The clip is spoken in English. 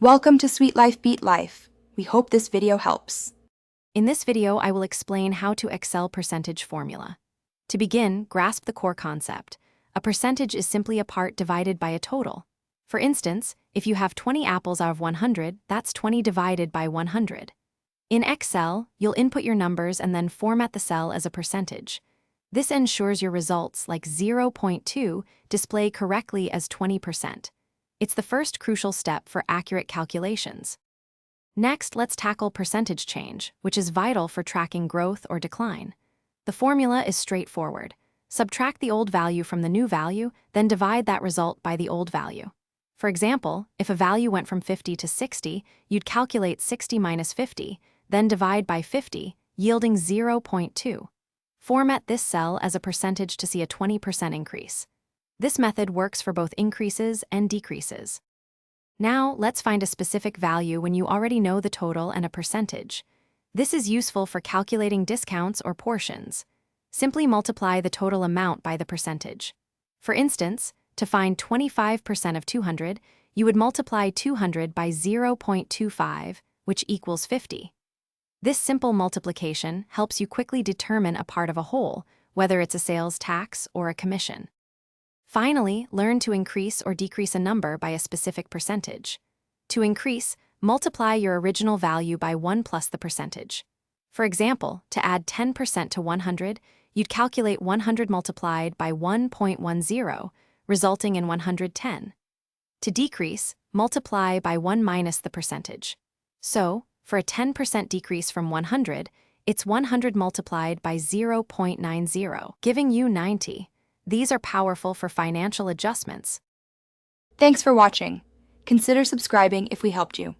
Welcome to Sweet Life Beat Life. We hope this video helps. In this video, I will explain how to Excel percentage formula. To begin, grasp the core concept. A percentage is simply a part divided by a total. For instance, if you have 20 apples out of 100, that's 20 divided by 100. In Excel, you'll input your numbers and then format the cell as a percentage. This ensures your results, like 0.2, display correctly as 20%. It's the first crucial step for accurate calculations. Next, let's tackle percentage change, which is vital for tracking growth or decline. The formula is straightforward. Subtract the old value from the new value, then divide that result by the old value. For example, if a value went from 50 to 60, you'd calculate 60 minus 50, then divide by 50, yielding 0.2. Format this cell as a percentage to see a 20% increase. This method works for both increases and decreases. Now, let's find a specific value when you already know the total and a percentage. This is useful for calculating discounts or portions. Simply multiply the total amount by the percentage. For instance, to find 25% of 200, you would multiply 200 by 0.25, which equals 50. This simple multiplication helps you quickly determine a part of a whole, whether it's a sales tax or a commission. Finally, learn to increase or decrease a number by a specific percentage. To increase, multiply your original value by 1 plus the percentage. For example, to add 10% to 100, you'd calculate 100 multiplied by 1.10, resulting in 110. To decrease, multiply by 1 minus the percentage. So, for a 10% decrease from 100, it's 100 multiplied by 0.90, giving you 90. These are powerful for financial adjustments. Thanks for watching. Consider subscribing if we helped you.